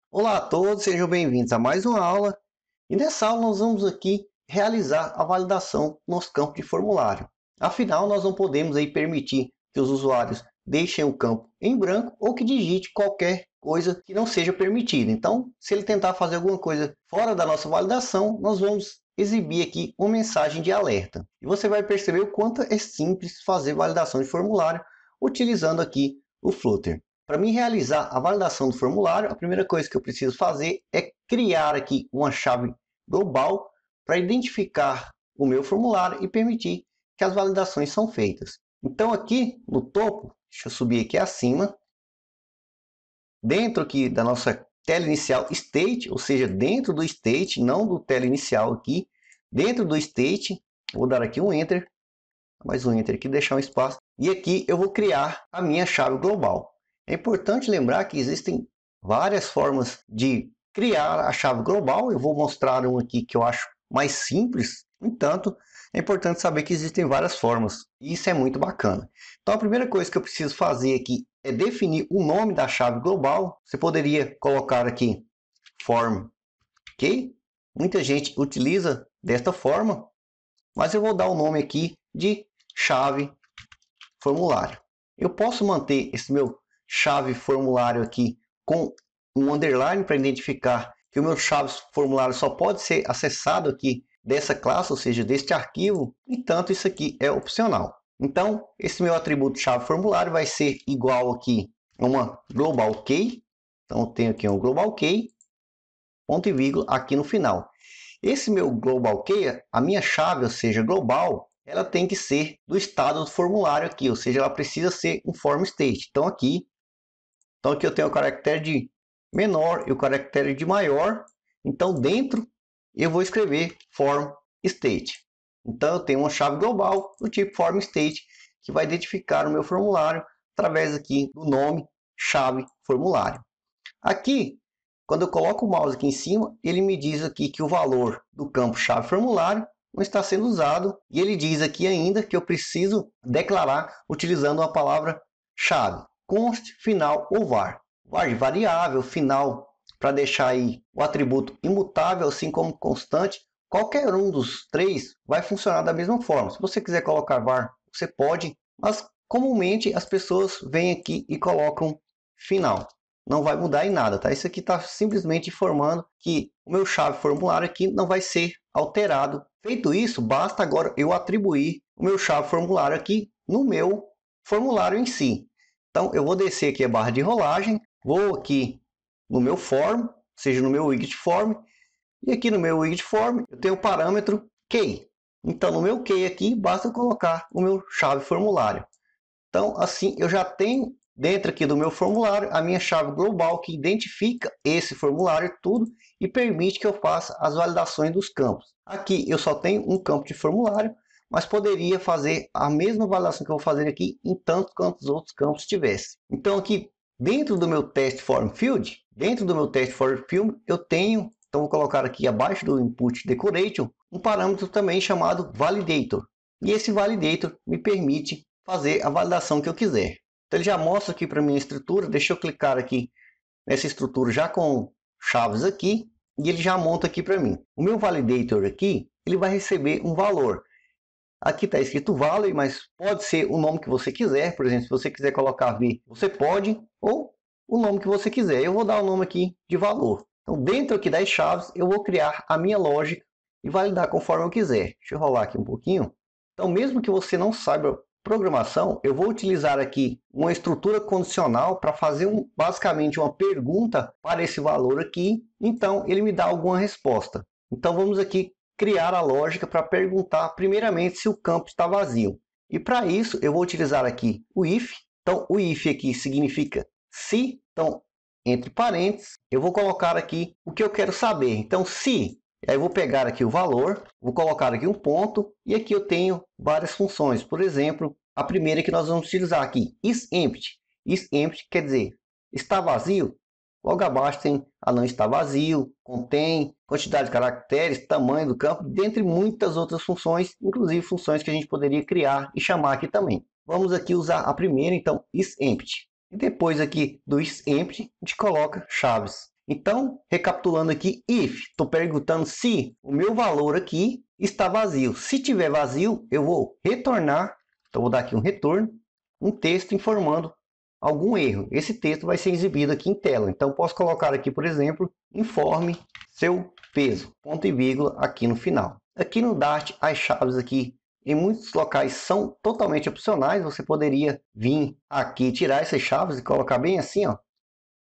Olá a todos, sejam bem-vindos a mais uma aula. E nessa aula nós vamos aqui realizar a validação nos campos de formulário. Afinal, nós não podemos aí permitir que os usuários deixem o campo em branco ou que digite qualquer coisa que não seja permitida. Então, se ele tentar fazer alguma coisa fora da nossa validação, nós vamos exibir aqui uma mensagem de alerta. E você vai perceber o quanto é simples fazer validação de formulário utilizando aqui o Flutter. Para mim realizar a validação do formulário, a primeira coisa que eu preciso fazer é criar aqui uma chave global para identificar o meu formulário e permitir que as validações são feitas. Então aqui no topo, deixa eu subir aqui acima, dentro aqui da nossa tela inicial state, ou seja, dentro do state, não do tela inicial aqui, dentro do state, vou dar aqui um enter, mais um enter aqui, deixar um espaço, e aqui eu vou criar a minha chave global. É importante lembrar que existem várias formas de criar a chave global. Eu vou mostrar um aqui que eu acho mais simples. No entanto, é importante saber que existem várias formas. E isso é muito bacana. Então, a primeira coisa que eu preciso fazer aqui é definir o nome da chave global. Você poderia colocar aqui form, ok? Muita gente utiliza desta forma, mas eu vou dar o nome aqui de chave formulário. Eu posso manter esse meu chave formulário aqui com um underline para identificar que o meu chave formulário só pode ser acessado aqui dessa classe, ou seja, deste arquivo. Entanto, isso aqui é opcional. Então, esse meu atributo chave formulário vai ser igual aqui a uma global key. Então, eu tenho aqui um global key, ponto e vírgula aqui no final. Esse meu global key, a minha chave, ou seja, global, ela tem que ser do estado do formulário aqui, ou seja, ela precisa ser um form state. Então aqui eu tenho o caractere de menor e o caractere de maior. Então dentro eu vou escrever form state. Então eu tenho uma chave global do tipo form state que vai identificar o meu formulário através aqui do nome chave formulário. Aqui, quando eu coloco o mouse aqui em cima, ele me diz aqui que o valor do campo chave formulário não está sendo usado, e ele diz aqui ainda que eu preciso declarar utilizando a palavra chave, const, final ou var. Var de variável, final para deixar aí o atributo imutável, assim como constante. Qualquer um dos três vai funcionar da mesma forma. Se você quiser colocar var, você pode, mas comumente as pessoas vêm aqui e colocam final. Não vai mudar em nada, tá? Isso aqui está simplesmente informando que o meu chave formulário aqui não vai ser alterado. Feito isso, basta agora eu atribuir o meu chave formulário aqui no meu formulário em si. Então, eu vou descer aqui a barra de rolagem, vou aqui no meu form, ou seja, no meu widget form, e aqui no meu widget form eu tenho o parâmetro key. Então, no meu key aqui, basta eu colocar o meu chave formulário. Então, assim, eu já tenho dentro aqui do meu formulário a minha chave global que identifica esse formulário tudo e permite que eu faça as validações dos campos. Aqui eu só tenho um campo de formulário, mas poderia fazer a mesma validação que eu vou fazer aqui em tanto quantos outros campos tivesse. Então aqui dentro do meu test form field, eu tenho, então vou colocar aqui abaixo do input decoration, um parâmetro também chamado validator. E esse validator me permite fazer a validação que eu quiser. Então ele já mostra aqui para mim a estrutura. Deixa eu clicar aqui nessa estrutura já com chaves aqui e ele já monta aqui para mim. O meu validator aqui, ele vai receber um valor. Aqui está escrito value, mas pode ser o nome que você quiser. Por exemplo, se você quiser colocar v, você pode, ou o nome que você quiser. Eu vou dar o nome aqui de valor. Então dentro aqui das chaves eu vou criar a minha lógica e validar conforme eu quiser. Deixa eu rolar aqui um pouquinho. Então mesmo que você não saiba programação, eu vou utilizar aqui uma estrutura condicional para fazer basicamente uma pergunta para esse valor aqui. Então ele me dá alguma resposta. Então vamos aqui criar a lógica para perguntar primeiramente se o campo está vazio. E para isso eu vou utilizar aqui o if. Então o if aqui significa se. Então entre parênteses eu vou colocar aqui o que eu quero saber. Então se, aí eu vou pegar aqui o valor, vou colocar aqui um ponto e aqui eu tenho várias funções. Por exemplo, a primeira que nós vamos utilizar aqui, isEmpty. IsEmpty quer dizer está vazio. Logo abaixo tem a não está vazio, contém, quantidade de caracteres, tamanho do campo, dentre muitas outras funções, inclusive funções que a gente poderia criar e chamar aqui também. Vamos aqui usar a primeira, então, isEmpty. E depois aqui do isEmpty, a gente coloca chaves. Então, recapitulando aqui, if, estou perguntando se o meu valor aqui está vazio. Se tiver vazio, eu vou retornar, então vou dar aqui um retorno, um texto informando algum erro. Esse texto vai ser exibido aqui em tela. Então, posso colocar aqui, por exemplo, informe seu peso, ponto e vírgula aqui no final. Aqui no Dart, as chaves aqui em muitos locais são totalmente opcionais. Você poderia vir aqui, tirar essas chaves e colocar bem assim, ó.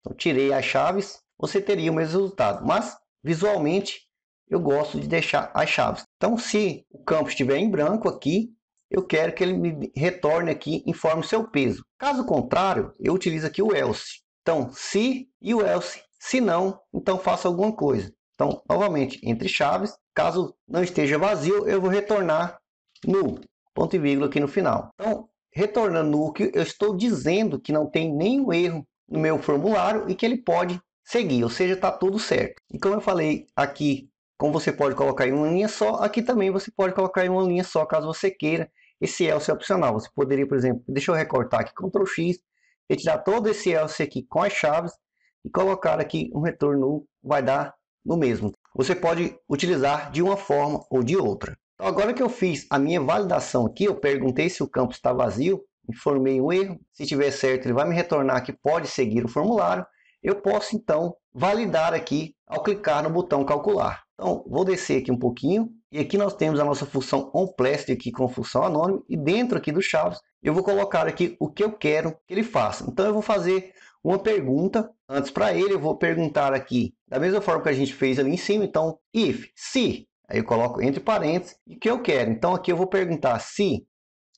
Então, tirei as chaves, você teria o mesmo resultado. Mas, visualmente, eu gosto de deixar as chaves. Então, se o campo estiver em branco aqui, eu quero que ele me retorne aqui, informe seu peso. Caso contrário, eu utilizo aqui o else. Então, se e o else. Se não, então faça alguma coisa. Então, novamente, entre chaves. Caso não esteja vazio, eu vou retornar null, ponto e vírgula aqui no final. Então, retornando null, eu estou dizendo que não tem nenhum erro no meu formulário e que ele pode seguir, ou seja, está tudo certo. E como eu falei aqui, como você pode colocar em uma linha só, aqui também você pode colocar em uma linha só, caso você queira. Esse else é opcional. Você poderia, por exemplo, deixa eu recortar aqui, Ctrl X, retirar todo esse else aqui com as chaves e colocar aqui um retorno null, vai dar no mesmo. Você pode utilizar de uma forma ou de outra. Então, agora que eu fiz a minha validação aqui, eu perguntei se o campo está vazio, informei um erro, se tiver certo ele vai me retornar que pode seguir o formulário. Eu posso então validar aqui ao clicar no botão calcular. Então vou descer aqui um pouquinho e aqui nós temos a nossa função onPlast aqui com função anônima e dentro aqui do chaves eu vou colocar aqui o que eu quero que ele faça. Então eu vou fazer uma pergunta antes para ele, eu vou perguntar aqui da mesma forma que a gente fez ali em cima, então if, se, aí eu coloco entre parênteses o que eu quero. Então aqui eu vou perguntar se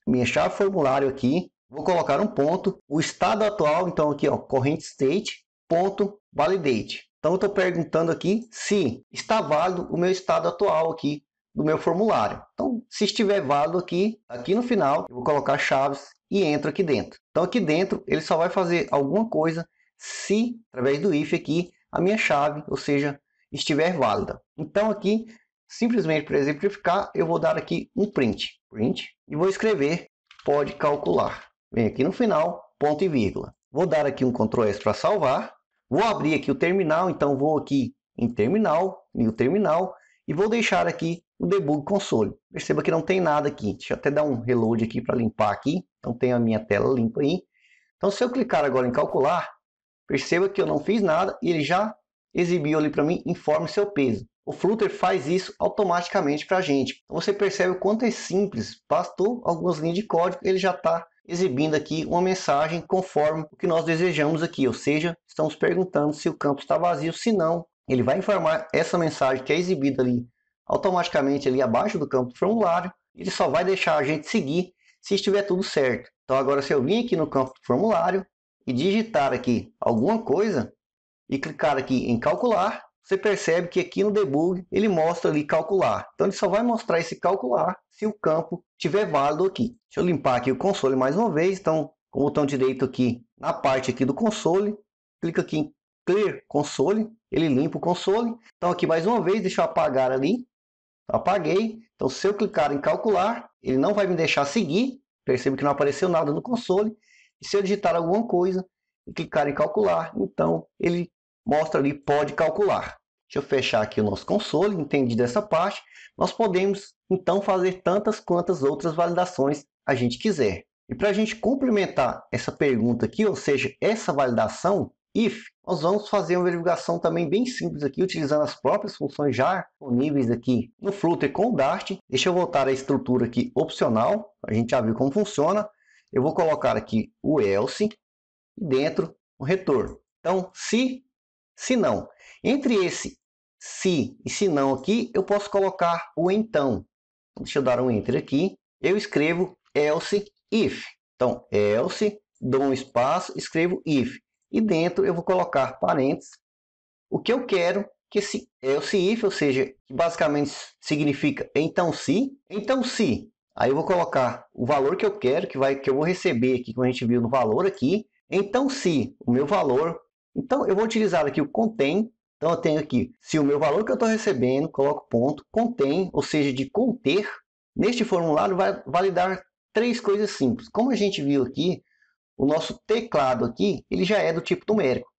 minha chave formulário aqui, vou colocar um ponto, o estado atual, então aqui ó, current state, ponto, validate. Então eu estou perguntando aqui se está válido o meu estado atual aqui do meu formulário. Então se estiver válido aqui no final, eu vou colocar chaves e entro aqui dentro. Então aqui dentro ele só vai fazer alguma coisa se, através do if aqui, a minha chave, ou seja, estiver válida. Então aqui, simplesmente para exemplificar, eu vou dar aqui um print e vou escrever pode calcular. Vem aqui no final, ponto e vírgula. Vou dar aqui um Ctrl S para salvar. Vou abrir aqui o terminal, então vou aqui em terminal, new terminal, e vou deixar aqui o debug console. Perceba que não tem nada aqui. Deixa eu até dar um reload aqui para limpar aqui. Então tem a minha tela limpa aí. Então se eu clicar agora em calcular, perceba que eu não fiz nada e ele já exibiu ali para mim, informe seu peso. O Flutter faz isso automaticamente para a gente. Então, você percebe o quanto é simples. Bastou algumas linhas de código, ele já está exibindo aqui uma mensagem conforme o que nós desejamos aqui. Ou seja, estamos perguntando se o campo está vazio. Se não, ele vai informar essa mensagem que é exibida ali automaticamente ali abaixo do campo do formulário. Ele só vai deixar a gente seguir se estiver tudo certo. Então agora se eu vim aqui no campo do formulário e digitar aqui alguma coisa e clicar aqui em calcular, você percebe que aqui no debug ele mostra ali calcular. Então ele só vai mostrar esse calcular se o campo estiver válido aqui. Deixa eu limpar aqui o console mais uma vez. Então com o botão direito aqui na parte aqui do console, clica aqui em Clear Console, ele limpa o console. Então aqui mais uma vez, deixa eu apagar ali. Apaguei. Então se eu clicar em calcular, ele não vai me deixar seguir. Perceba que não apareceu nada no console. E se eu digitar alguma coisa e clicar em calcular, então ele mostra ali pode calcular. Deixa eu fechar aqui o nosso console, entendi dessa parte. Nós podemos então fazer tantas quantas outras validações a gente quiser. E para a gente complementar essa pergunta aqui, ou seja, essa validação, if, nós vamos fazer uma verificação também bem simples aqui, utilizando as próprias funções já disponíveis aqui no Flutter com o Dart. Deixa eu voltar à estrutura aqui opcional, a gente já viu como funciona. Eu vou colocar aqui o else e dentro o retorno. Então, se não. Entre esse se e se não aqui, eu posso colocar o então. Deixa eu dar um enter aqui. Eu escrevo else if. Então, else, dou um espaço, escrevo if. E dentro eu vou colocar parênteses. O que eu quero que esse else if, ou seja, que basicamente significa então se. Então se. Aí eu vou colocar o valor que eu quero, que eu vou receber aqui, como a gente viu no valor aqui. Então se o meu valor. Então eu vou utilizar aqui o contém. Então eu tenho aqui, se o meu valor que eu estou recebendo, coloco ponto, contém, ou seja, de conter. Neste formulário vai validar três coisas simples. Como a gente viu aqui, o nosso teclado aqui, ele já é do tipo numérico.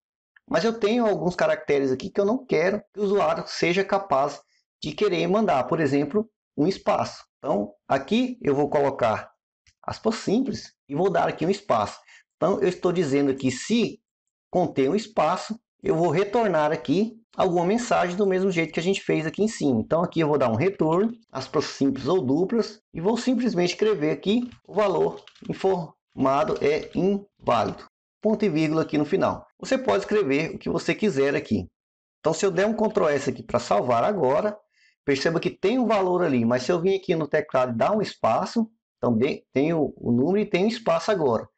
Mas eu tenho alguns caracteres aqui que eu não quero que o usuário seja capaz de querer mandar, por exemplo, um espaço. Então, aqui eu vou colocar aspas simples e vou dar aqui um espaço. Então, eu estou dizendo que se conter um espaço, eu vou retornar aqui alguma mensagem do mesmo jeito que a gente fez aqui em cima. Então, aqui eu vou dar um retorno, aspas simples ou duplas, e vou simplesmente escrever aqui o valor informado é inválido. Ponto e vírgula aqui no final. Você pode escrever o que você quiser aqui. Então, se eu der um Ctrl S aqui para salvar agora, perceba que tem um valor ali, mas se eu vir aqui no teclado e dar um espaço, também tem o número e tem um espaço agora.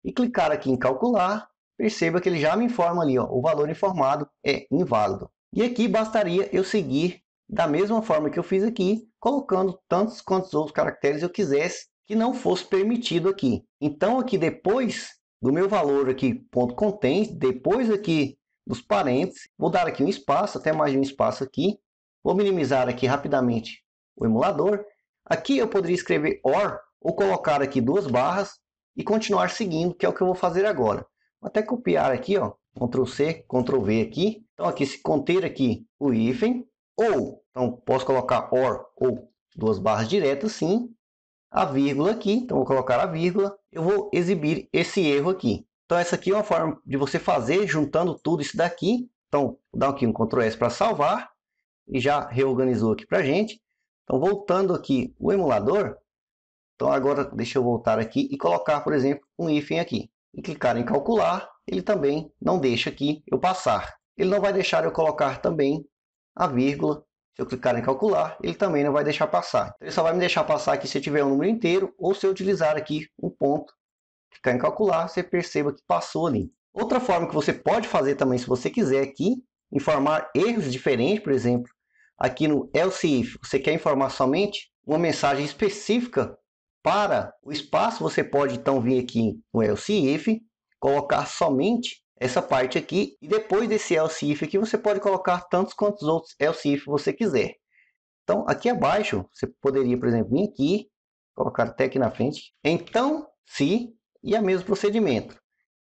E clicar aqui em calcular, perceba que ele já me informa ali, ó, o valor informado é inválido. E aqui bastaria eu seguir da mesma forma que eu fiz aqui, colocando tantos quantos outros caracteres eu quisesse que não fosse permitido aqui. Então aqui depois do meu valor aqui, ponto contém, depois aqui dos parênteses, vou dar aqui um espaço, até mais de um espaço aqui, vou minimizar aqui rapidamente o emulador. Aqui eu poderia escrever OR, ou colocar aqui duas barras, e continuar seguindo, que é o que eu vou fazer agora. Vou até copiar aqui, ó, Ctrl C, Ctrl V aqui. Então aqui, se conter aqui o hífen, ou, então posso colocar OR, ou duas barras diretas, sim. A vírgula aqui, então vou colocar a vírgula. Eu vou exibir esse erro aqui. Então essa aqui é uma forma de você fazer, juntando tudo isso daqui. Então, vou dar aqui um Ctrl S para salvar. E já reorganizou aqui para a gente. Então, voltando aqui o emulador, então agora deixa eu voltar aqui e colocar, por exemplo, um hífen aqui. E clicar em calcular, ele também não deixa aqui eu passar. Ele não vai deixar eu colocar também a vírgula. Se eu clicar em calcular, ele também não vai deixar passar. Ele só vai me deixar passar aqui se eu tiver um número inteiro ou se eu utilizar aqui um ponto. Clicar em calcular, você perceba que passou ali. Outra forma que você pode fazer também, se você quiser aqui, informar erros diferentes, por exemplo, aqui no else if, você quer informar somente uma mensagem específica para o espaço, você pode então vir aqui no else if, colocar somente essa parte aqui, e depois desse else if aqui, você pode colocar tantos quantos outros else if você quiser. Então, aqui abaixo, você poderia, por exemplo, vir aqui, colocar até aqui na frente, então, se, e é o mesmo procedimento.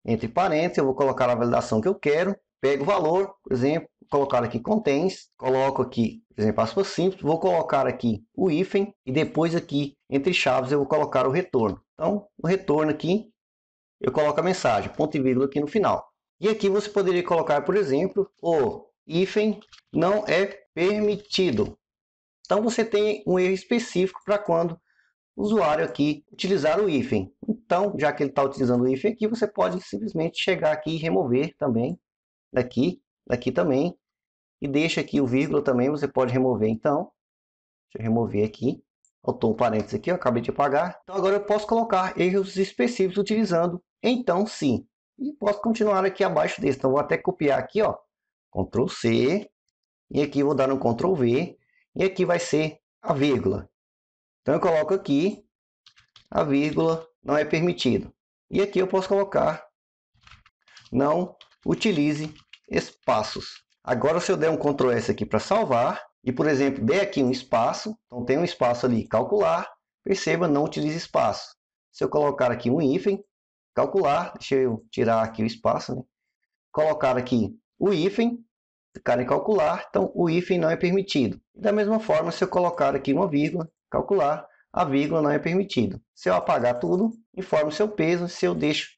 Entre parênteses, eu vou colocar a validação que eu quero, pego o valor, por exemplo, colocar aqui contains, coloco aqui, por exemplo, aspas simples, vou colocar aqui o hífen e depois aqui, entre chaves, eu vou colocar o retorno. Então, o retorno aqui, eu coloco a mensagem, ponto e vírgula aqui no final. E aqui você poderia colocar, por exemplo, o hífen não é permitido. Então, você tem um erro específico para quando o usuário aqui utilizar o hífen. Então, já que ele está utilizando o hífen aqui, você pode simplesmente chegar aqui e remover também, daqui também, e deixa aqui o vírgula também, você pode remover. Então, deixa eu remover aqui, faltou um parênteses aqui, eu acabei de apagar. Então, agora eu posso colocar erros específicos utilizando então sim. E posso continuar aqui abaixo desse. Então, vou até copiar aqui, ó, Ctrl C, e aqui vou dar um Ctrl V, e aqui vai ser a vírgula. Então, eu coloco aqui, a vírgula não é permitido. E aqui eu posso colocar, não utilize espaços. Agora, se eu der um Ctrl S aqui para salvar, e, por exemplo, der aqui um espaço, então tem um espaço ali, calcular, perceba, não utilize espaço. Se eu colocar aqui um hífen, calcular, deixa eu tirar aqui o espaço, né? Colocar aqui o hífen, clicar em calcular, então o hífen não é permitido. E da mesma forma, se eu colocar aqui uma vírgula, calcular, a vírgula não é permitido. Se eu apagar tudo, informe o seu peso. Se eu deixo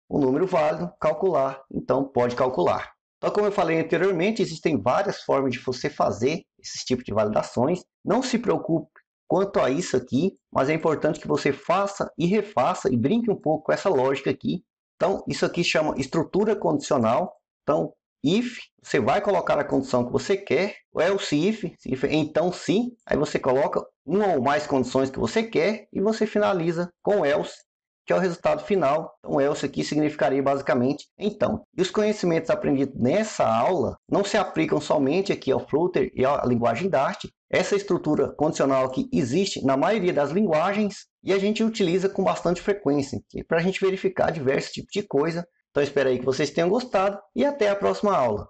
o número válido, calcular, então pode calcular. Então, como eu falei anteriormente, existem várias formas de você fazer esses tipos de validações. Não se preocupe quanto a isso aqui, mas é importante que você faça e refaça e brinque um pouco com essa lógica aqui. Então, isso aqui chama estrutura condicional. Então, if, você vai colocar a condição que você quer, o else if, então sim, aí você coloca uma ou mais condições que você quer e você finaliza com else, que é o resultado final. Então, else aqui significaria basicamente então. E os conhecimentos aprendidos nessa aula não se aplicam somente aqui ao Flutter e à linguagem Dart. Essa estrutura condicional aqui existe na maioria das linguagens e a gente utiliza com bastante frequência para a gente verificar diversos tipos de coisa. Então, espero aí que vocês tenham gostado e até a próxima aula.